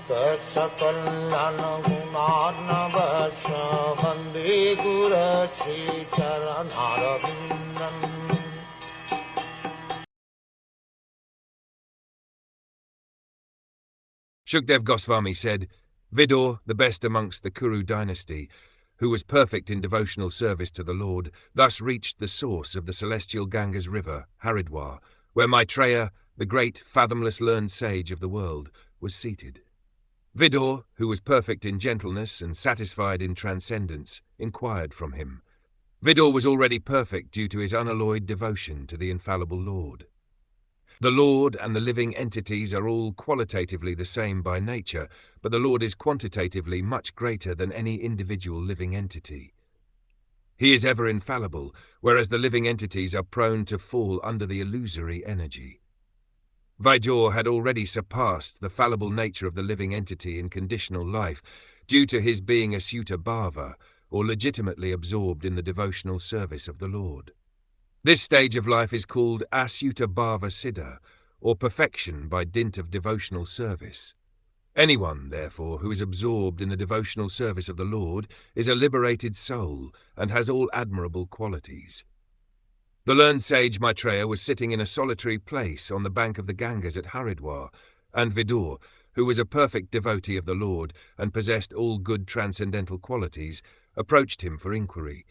Saksakalyan gunarnavasya Vande Guru Sri Charanarabindam. Shukdev Goswami said, Vidhura, the best amongst the Kuru dynasty, who was perfect in devotional service to the Lord, thus reached the source of the celestial Ganga's river, Haridwar, where Maitreya, the great fathomless learned sage of the world, was seated. Vidhura, who was perfect in gentleness and satisfied in transcendence, inquired from him. Vidhura was already perfect due to his unalloyed devotion to the infallible Lord. The Lord and the living entities are all qualitatively the same by nature, but the Lord is quantitatively much greater than any individual living entity. He is ever infallible, whereas the living entities are prone to fall under the illusory energy. Vidhura had already surpassed the fallible nature of the living entity in conditional life, due to his being a Suta Bhava, or legitimately absorbed in the devotional service of the Lord. This stage of life is called Asuta Bhava Siddha, or perfection by dint of devotional service. Anyone, therefore, who is absorbed in the devotional service of the Lord is a liberated soul and has all admirable qualities. The learned sage Maitreya was sitting in a solitary place on the bank of the Ganges at Haridwar, and Vidhura, who was a perfect devotee of the Lord and possessed all good transcendental qualities, approached him for inquiry,